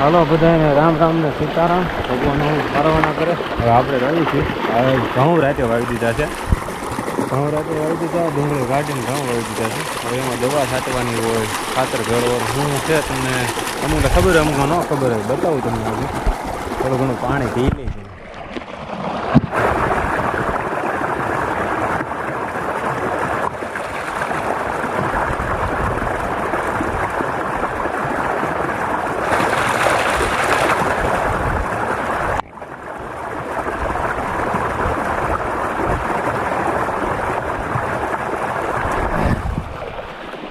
હાલો બધાને રામ રામ ને સીતારામ ભગવાન સારવાના કરે. હવે આપણે રહી છીએ. હવે ઘઉં રાતે વાવી દીધા છે. ઘઉં રાતે વાવી દીધા, ડુંગળી કાઢીને ઘઉં વાવી દીધા છે. હવે એમાં દવા છાંટવાની હોય, ખાતર ગળવાનું શું છે તમને અમુક ખબર હોય, અમુક ન ખબર હોય, બતાવું તમને. હજુ થોડું ઘણું પાણી પી લે છે.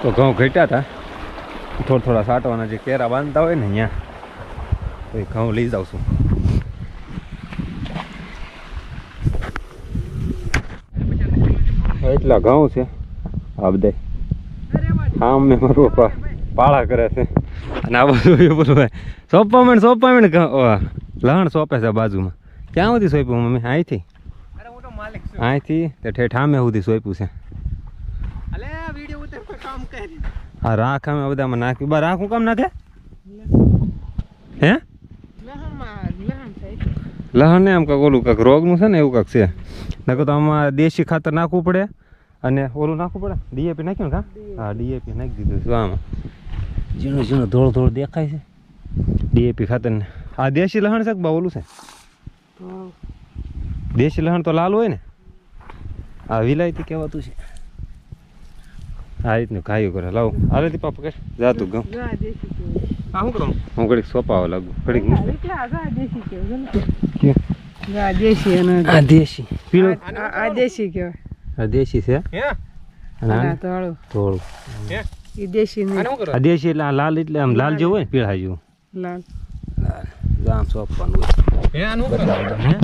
તો ઘઉં ઘટ્યા હતા, થોડા સાટવાના જે કેરા બાંધતા હોય ને અહીંયા, તો એ ઘઉં લઈ જાઉં છું. એટલા ઘઉં છે આ બધા. હા મેં મારું પપ્પા પાળા કરે છે અને આ બધું એ બોલું સોંપામણ લહણ સોંપે છે બાજુમાં. ક્યાં સુધી સોંપ્યું મમ્મી? અહીંથી તે ઠેઠ આમે સુધી સોંપ્યું છે. હા રાખ અમે બધામાં નાખ્યું. બા રાખ હું કામ નાખે? હે લહણ ને આમ કાંક ઓલું કાંક રોગનું છે ને એવું કાંક છે. નકર તો આમાં દેશી ખાતર નાખવું પડે અને ઓલું નાખવું પડે. ડીએપી નાખ્યું ને? હા ડીએપી નાખી દીધું છે. આમાં ઝીણું ઝીણું ધોળ દેખાય છે ડીએપી ખાતર ને. આ દેશી લહણ છે કે બા ઓલું છે? દેશી લહણ તો લાલ હોય ને, આ વિલાયતી કહેવાતું છે. આ રીતનું ખાયું કરે. લાવું હાલે તી પાપા કે જાતું ઘઉં. હા શું કરું હું ઘડીક સોપાવા લાગુ ઘડીક. દેશી પીળો દેશી કહેવાય. આ દેશી છે થોડું દેશી એટલે લાલ એટલે આમ લાલ જેવું હોય ને પીળા જેવું. લાલ આમ સોંપવાનું હોય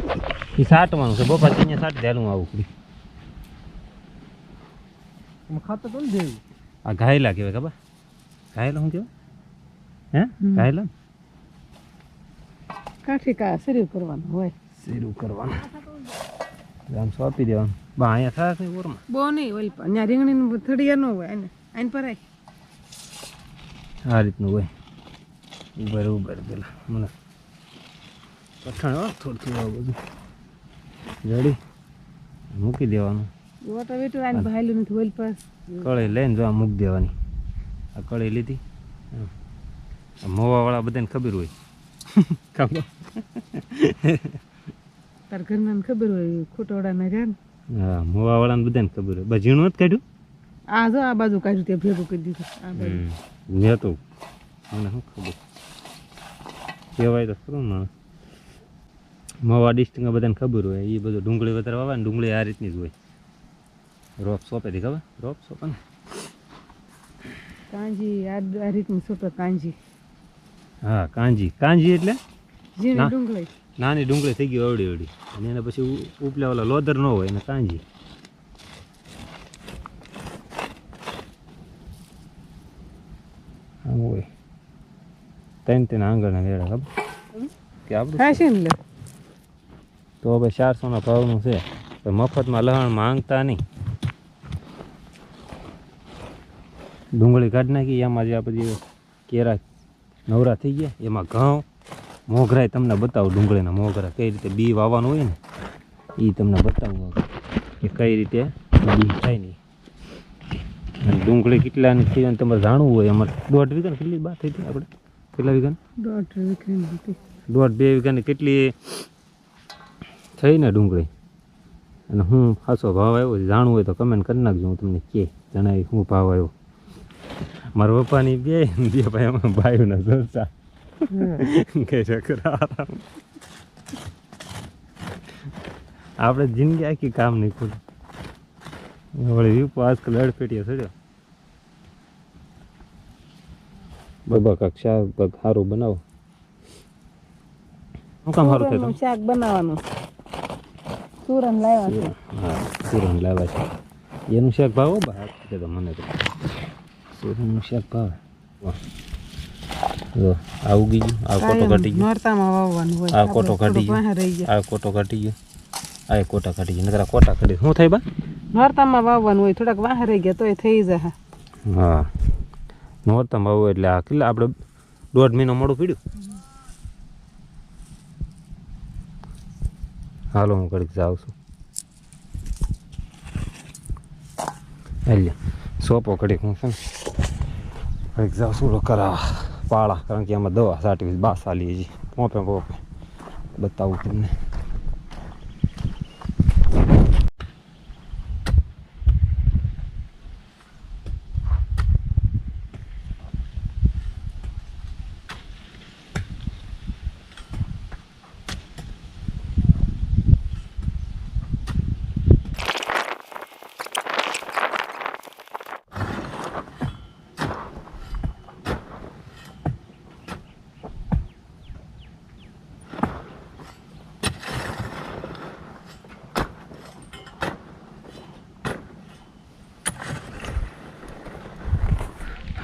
એ સાટવાનું છે. બપા અહીંયા સાટી દેલું આવું. ખાતર તો દેવું. આ ઘાયલા કહેવાય ખબર? ઘાયલા શું કહેવાય? હે ઘાયલા કાઠી કા શરૂ કરવાનું હોય. શરૂ કરવાનું આમ સોંપી દેવાનું. બા અહીંયા થાય છે ઓરમાં બહુ નહીં હોય. અહીંયા રીંગણી થડિયા ન હોય. આને પર આ રીતનું હોય. ઉબર પેલા મને પઠાણ થોડું આવું બધું જડી મૂકી દેવાનું. કળી લઈને જો મૂકી દેવાની. આ કળી લીધી. મોવા વાળા બધાને ખબર હોય. તાર ઘરના ખબર હોય ખોટોડા ના રહ્યા ને. હા મોવા વાળાને બધાને ખબર હોય. બસ ઝીણું નથી કાઢ્યું. આ જો આ બાજુ કાઢ્યું તે ભેગું કરી દીધું. આ બાજુ તો મને શું ખબર કહેવાય તો ખરું ને. મોવા ડિસ્ટ્રિક્ટમાં બધાને ખબર હોય. એ બધું ડુંગળી વધારે વાવે ને ડુંગળી આ રીતની જ હોય. રોપ સોંપે થી ખબર? રોપ સોંપે ને કાંજી આ રીતની સોંપે કાંજી. હા કાંજી એટલે ડુંગળી નાની ડુંગળી થઈ ગઈ અવડી અને એને પછી ઉપલા ઓલા લોદર ન હોય એને કાંજી. આમ હોય ત્રણ આંગળના વેળા ખબર કે આપણું તો હવે 400ના ભાવનું છે. મફતમાં લહણ માંગતા નહીં. ડુંગળી કાઢી નાખી. એમાં જે આપણે કેરા નવરા થઈ ગયા એમાં ઘઉં મોગરાય તમને બતાવું. ડુંગળીના મોગરા કઈ રીતે બી વાવવાનું હોય ને એ તમને બતાવું કે કઈ રીતે બી થાય નહીં. અને ડુંગળી કેટલાની થઈ તમારે જાણવું હોય. અમારે 1.5 વીઘાની કેટલી બાત થઈ હતી આપણે? કેટલા વીઘાની? 1.5 વીઘાની કેટલી થઈ ને ડુંગળી. અને હું ખાસો ભાવ આવ્યો જાણવું હોય તો કમેન્ટ કરી નાખજો. હું તમને કે જણાવી શું ભાવ આવ્યો. મારા પપ્પાની બે ભાઈ અમે ભાઈઓના જલસા કે આપણે જિંદગી આખી કામ નહીં ખુલ્લું. વળી વિપો આજકાલ અડફેટીએ ચડ્યો. બાબા કાંક શાક સારું બનાવો. શું કામ સારું થાય? શાક બનાવવાનું. સુરણ લાવ્યા છે. હા સુરણ લાવ્યા છે. એનું શાક ભાવ બા તો મને તો સુરણનું શાક ભાવે. જો આ ઉગી ગયું. આ કોટો કાઢી ગયો. નોરતામાં વાવવાનું હોય. આ કોટો કાઢી ગયો. આ કોટો કાઢી ગયો. આ કોટા કાઢી ગયો. નકર કોટા કાઢી શું થાય બા? નોરતામાં વાવવાનું હોય. થોડાક વાહ રહી ગયા તોય થઈ જાય. હા નોરતામાં વાવ એટલે આ કેટલા આપણે 1.5 મહિનો મોડું પીડ્યું. હાલો હું ઘડીક જાઉં છું. એટલે સોપો ઘડીક હું છે ને ઘડીક જાઉં છું કરાવવા પાળા, કારણ કે આમાં દવા સાટવી બાસાલી હજી પોપે બતાવું તમને.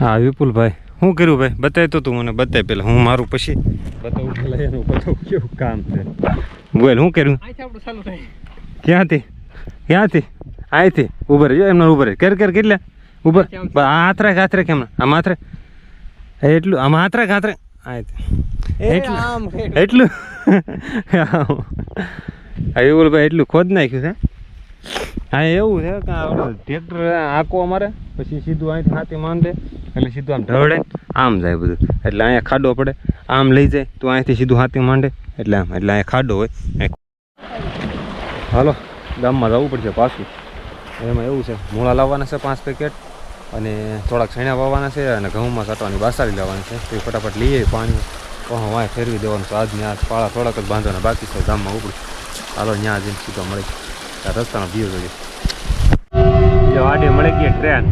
હા વિપુલભાઈ શું કર્યું ભાઈ? બતાય તો તું મને, બતાય પહેલાં, હું મારું પછી બતાવું. પેલા એનું બતાવું કેવું કામ છે. બોલ શું કર્યું? ક્યાંથી ક્યાંથી? અહીંથી ઉભર જો એમને ઉભર કર કેટલા ઉભર હાથ રાખ કેમ આમ હાથ રાખ એટલું આમ હાથ રાખ એટલું વિપુલભાઈ એટલું ખોદ નાખ્યું છે. હા એવું છે કે ટ્રેક્ટર આંકો અમારે પછી સીધું અહીંથી હાથી માંડે એટલે સીધું આમ ઢળે આમ જાય બધું, એટલે અહીંયા ખાડો પડે, આમ લઈ જાય તો અહીંથી સીધું હાથી માંડે એટલે આમ, એટલે અહીંયા ખાડો હોય. હાલો ગામમાં જવું પડશે પાછું. એમાં એવું છે મૂળા લાવવાના છે 5 પેકેટ અને થોડાક છેણા વાવવાના છે અને ઘઉંમાં કાઢવાની બાસારી લાવવાની છે. તો એ ફટાફટ લઈએ પાણી વાંય ફેરવી દેવાનું છે. આજની આજ પાળા થોડાક જ બાંધવાના બાકી છે ગામમાં ઉપડું. હાલો ત્યાં જઈને સીધો મળી આ રસ્તાનો વ્યૂ જોઈએ. જો આડે મળી ગઈ ટ્રેન.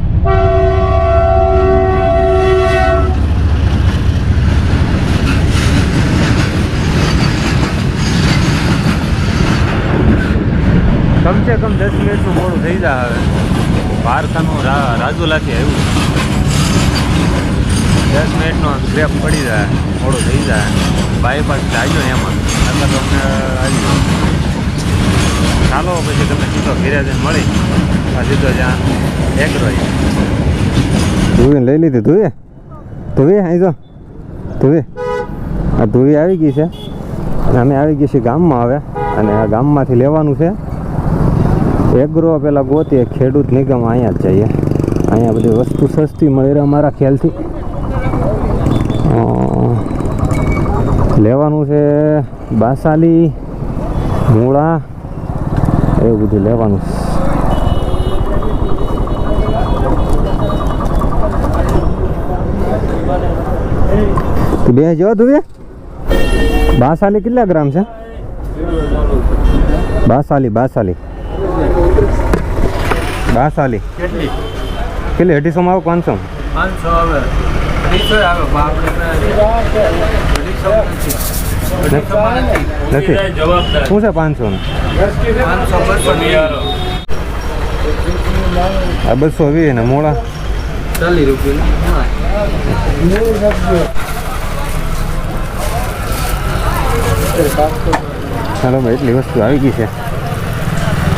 કમસે કમ 10 મિનિટનું મોડું થઈ જાય. હવે ભારખાનું રાજુલાથી આવ્યું 10 મિનિટનો ગ્રેપ પડી જાય, મોડું થઈ જાય. બાયપાસ આવજો ને એમાં એટલે તમને આવી જાઓ. ચાલો પછી તમને સીધો ઘેરે જઈને મળી આ સીધો જ્યાં એક રહી ધુવી લઈ લીધી. ધુવી અહીં જો ધુવી આ ધુવી આવી ગઈ છે અને અમે આવી ગઈ છીએ ગામમાં હવે. અને આ ગામમાંથી લેવાનું છે એગ્રો. પેલા ગોતીએ ખેડૂત નિગમ અહીંયા જ જઈએ. અહીંયા બધી વસ્તુ સસ્તી મળી રહે અમારા ખ્યાલથી. લેવાનું છે બાસાલી મૂળા એવું બધું લેવાનું. બે જો તું બાસાલી કેટલા ગ્રામ છે? બાસાલી કેટલી 250 માં આવે 500 આવે નથી. શું છે 500 આ 220 ને મોળા 40 રૂપિયા. ચાલો ભાઈ એટલી વસ્તુ આવી ગઈ છે.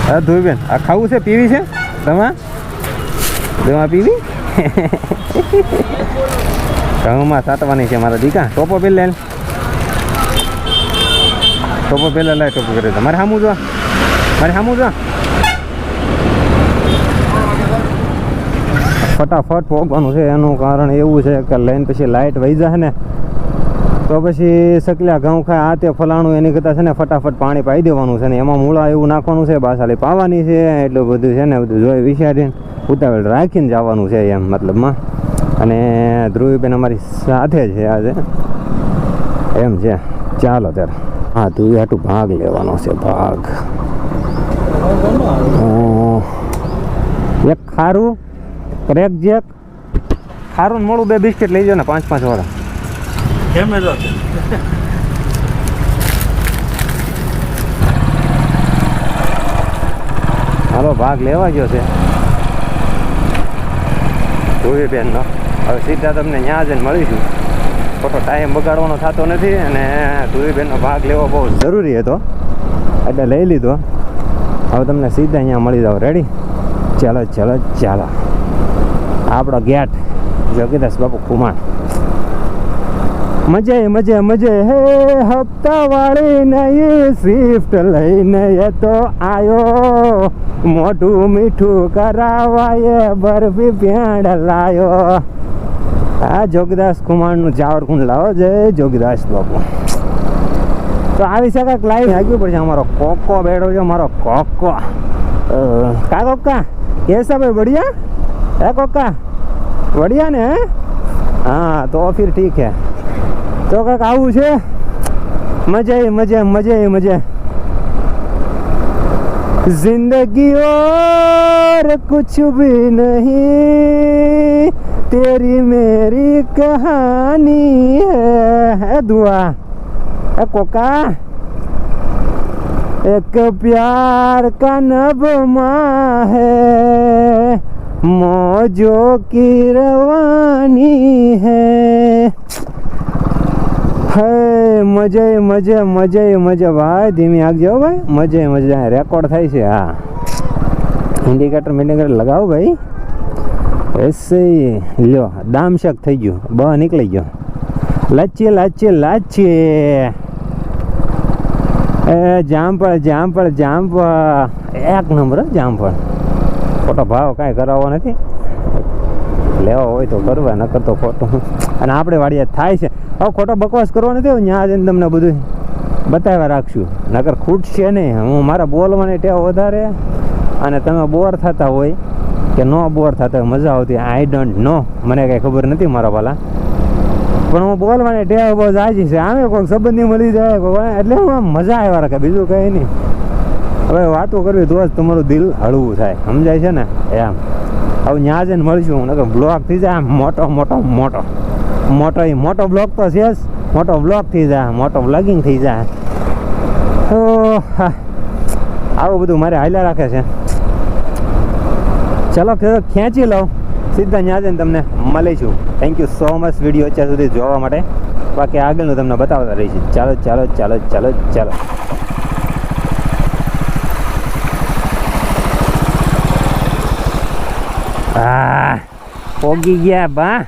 હા ધોઈબેન આ ખાવું છે પીવી છે તમારે? દવા પીવી ઘઉંમાં સાટવાની છે મારા દીકા. ટોપો પેલા લે, ટોપો પેલા લાય. ટોપો કરે મારે સામું જો, ફટાફટ પોગવાનું છે. એનું કારણ એવું છે કે લઈને પછી લાઇટ વહી જાય ને તો પછી સકલ્યા ઘઉં ખાય આ તે ફલાણું એની કરતાં છે ને ફટાફટ પાણી પાઈ દેવાનું છે ને એમાં મૂળા એવું નાખવાનું છે, બાસાલી પાવાની છે, એટલું બધું છે ને બધું જોઈ વિચારીને ઉતાવળ રાખીને જવાનું છે એમ મતલબમાં. અને ધ્રુવીબેન અમારી સાથે છે આજે એમ છે. ચાલો ત્યારે હા ધ્રુવી હાટું ભાગ લેવાનો છે. ભાગ એક ખારું ક્રેક જેક ખારું મોડું 2 બિસ્કિટ લઈ જાઓ ને 5 વાળા. કેમ હાલો ભાગ લેવા ગયો છે ધ્રુવીબેનનો. હવે સીધા તમને ત્યાં જઈને મળીશું. ખોટો ટાઈમ બગાડવાનો થતો નથી અને ધ્રુવીબેનનો ભાગ લેવો બહુ જરૂરી હતો એટલે લઈ લીધો. હવે તમને સીધા અહીંયા મળી જાવ. રેડી? ચાલો આપણો ગેટ જોગીદાસ બાપુ કુમાર. મજે મજે મજે હે હપ્તા વાળી નઈ સ્વિફ્ટ લઈને એ તો આયો મોઢું મીઠું કરાવાય બરફી પેંડ લાયો આ જોગદાસ કુમારનું જાવરકુંડ લાવો જય જોગદાસ બાપુ તો આવી શકે લાઈવ હાગ્યું પડશે અમારો કોકો બેઠો છે મારો કોકો કા કોકા કેસા ભાઈ બઢિયા હે કોકા બઢિયા ને હા તો ફિર ઠીક હે તો કાંઈક આવું છે મજા મજા મજા મજા जिंदगी और कुछ भी नहीं तेरी मेरी कहानी है दुआ कोका एक प्यार का नगमा है मौजों की रवानी है મજે મજે મજે મજે ભાઈ ધીમી આગજો ભાઈ મજે મજા રેકોર્ડ થાય છે હા ઇન્ડિકેટર લગાવો ભાઈ એસે લ્યો દામશક થઈ ગયું બહાર નીકળી ગયો લાચી લાચી લાચી એ જામફળ જામફળ જામફળ એક નંબર જામફળ ખોટો ભાવ કાંઈ કરાવવો નથી લેવો હોય તો કરવા ન કરતો ખોટું અને આપણે વાડીએ થાય છે હવે ખોટો બકવાસ કરવો નથી ત્યાં જઈને તમને બધું બતાવ્યા રાખશું નકર ખૂટશે નહીં હું મારા બોલવાની ટેવ વધારે અને તમે બોર થતા હોય કે ન બોર થતા હોય મજા આવતી આઈ ડોન્ટ નો મને કાંઈ ખબર નથી મારા વાલા પણ હું બોલવાની ટેવ બહુ જાજી છે આમે કોઈક સંબંધી મળી જાય એટલે હું આમ મજા આવ્યા રાખે બીજું કંઈ નહીં હવે વાતો કરવી તો જ તમારું દિલ હળવું થાય સમજાય છે ને એમ હવે ત્યાં જઈને મળીશું નકર બ્લોક થઈ જાય મોટો મોટો મોટો મોટો એ મોટો બ્લોક તો છે જ મોટો બ્લોક થઈ જાય મોટો બ્લોગિંગ થઈ જાય તો આવું બધું મારે હાલ્યા રાખે છે ચલો ખેંચી લઉં સીધા ત્યાં જઈને તમને મળીશું thank you so much video અત્યાર સુધી જોવા માટે બાકી આગળનું તમને બતાવતા રહીશું ચાલો ચાલો ચાલો ચાલો ચાલો હા પોગી ગયા બા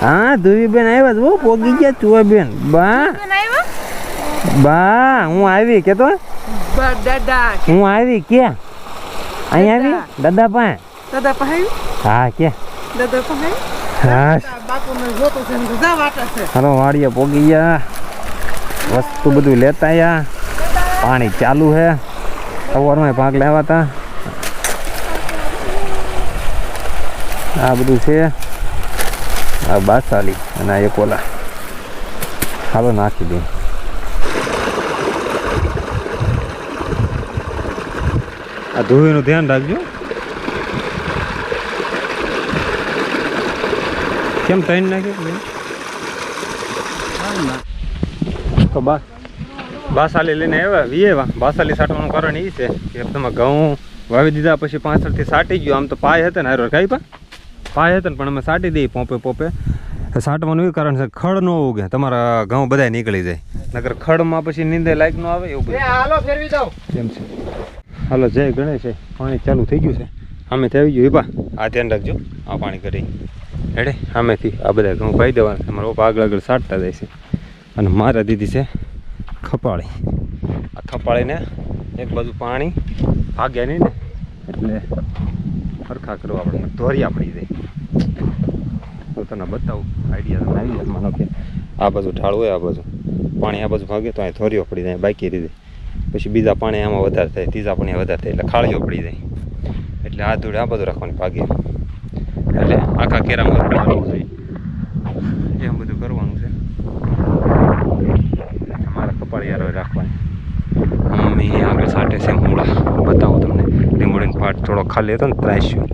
હા ધુવીબેન આવ્યા છો પોગી ગયા ચુવાબેન બા બા હું આવી કે તો હું આવી કે અહીં આવી દાદા પાસે હા કે હા હાલો વાડીએ પોગી ગયા વસ્તુ બધું લેતા આવ્યા પાણી ચાલુ છે સવારમાં ભાગ લેવા હતા આ બધું છે આ બાસાલી અને આ એક ઓલા હાલો નાખી દે આ ધોવીનું ધ્યાન રાખજો કેમ ત્રણ નાખ્યું તો બાસાલી લઈને આવ્યા વીએવા બાસાલી સાટવાનું કારણ એ છે કે તમે ઘઉં વાવી દીધા પછી પાછળથી સાટી ગયો આમ તો પાય હતા ને હારો કઈ પાય હતા ને પણ અમે સાટી દઈએ પોપે સાટવાનું એવું કારણ છે ખડ ન ઉગે તમારા ઘઉં બધા નીકળી જાય નકર ખડમાં પછી નીંદે લાયક ન આવે એવું બધું હાલો ફેરવી દઉં કેમ છે હાલો જય ગણેશ પાણી ચાલુ થઈ ગયું છે સામેથી આવી ગયું હિપા આ ધ્યાન રાખજો આ પાણી કરી હેડે સામેથી આ બધા ઘઉં પાઈ દેવાના છે મારા પપ્પા આગળ સાટતા જાય છે અને મારા દીદી છે ખપાળી આ ખપાળીને એક બાજુ પાણી ભાગ્યા નહીં ને એટલે સરખા કરવા આપણે ધોરિયા પડી જાય તો તને બતાવું આઈડિયા તમને આવી જાય માનો કે આ બાજુ ઢાળ હોય આ બાજુ પાણી આ બાજુ ભાગે તો અહીં ધોરિયો પડી જાય બાકી રીતે પછી બીજા પાણી આમાં વધારે થાય ત્રીજા પાણી વધારે થાય એટલે ખાળીઓ પડી જાય એટલે આ ધૂળ આ બધું રાખવાની ભાગે એટલે આખા કેરામાં કરવું જોઈએ એમ બધું કરવાનું છે મારા કપાળી યાર રાખવાની મમ્મી આગળ સાટે છે મૂળા બતાવું તમને લીંબોડીનો પાટ થોડો ખાલી હતો ને ત્રાસ્યો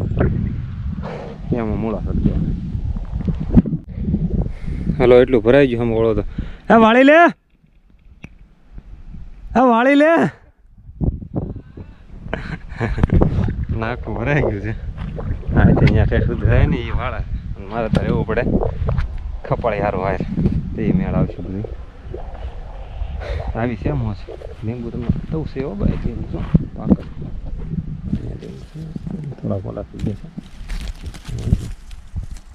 એમાં મૂળા સરતો હાલો એટલું ભરાઈ ગયું આમ ઓળો તો હે વાળી લે વાળી લે નાકું ભરાઈ ગયું છે હા અહીંયા ઠેઠ સુધી થાય ને એ વાળા મારે તો રહેવું પડે ખપાળી સારું હાર તે મેળ આવશે બધું આવી છે મોજ લીંબુ તમને બતાવું છે એવો ભાઈ લીંબુ શું પાક થોડા પોલા થઈ ગયા છે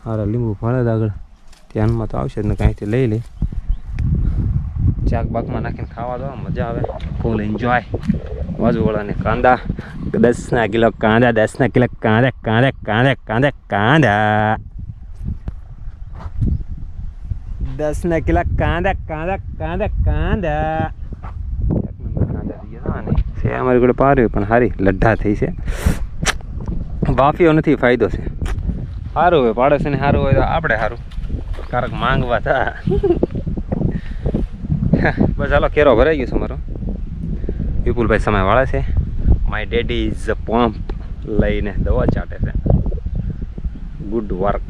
હારા લીંબુ ફાળે જ આગળ ધ્યાનમાં તો આવશે જ ને કાંઈથી લઈ લે ચાક બાકમાં નાખીને ખાવા દો મજા આવે ફૂલ એન્જોય બાજુવાળાને કાંદા 10 કિલો કાંદા 10 કિલો કાંદા કાંદા કાંદા કાંદા કાંદા 10 કિલો કાંદા કાંદા કાંદા કાંદા એક નંબર કાંદા થઈ ગયા ને છે અમારી જોડે પાર્યું પણ હારી લઢ્ઢા થઈ છે બાફીઓ નથી ફાયદો છે સારું હોય પાડોશીને સારું હોય તો આપણે સારું કારક માંગવા થા બસ હાલો કેરો ભરાઈ ગયો છે મારો વિપુલભાઈ સમયવાળા છે my daddy is a pump લઈને દવા ચાટે છે ગુડ વર્ક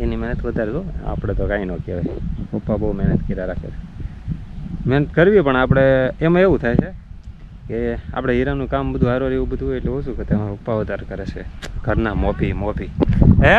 એની મહેનત વધારે જો આપણે તો કાંઈ ન કહેવાય પપ્પા બહુ મહેનત કર્યા રાખે છે મહેનત કરવી પણ આપણે એમાં એવું થાય છે કે આપણે હીરાનું કામ બધું હારો એવું બધું હોય એટલે ઓછું કરતા પપ્પા વધારે કરે છે ઘરના મોભી મોભી હે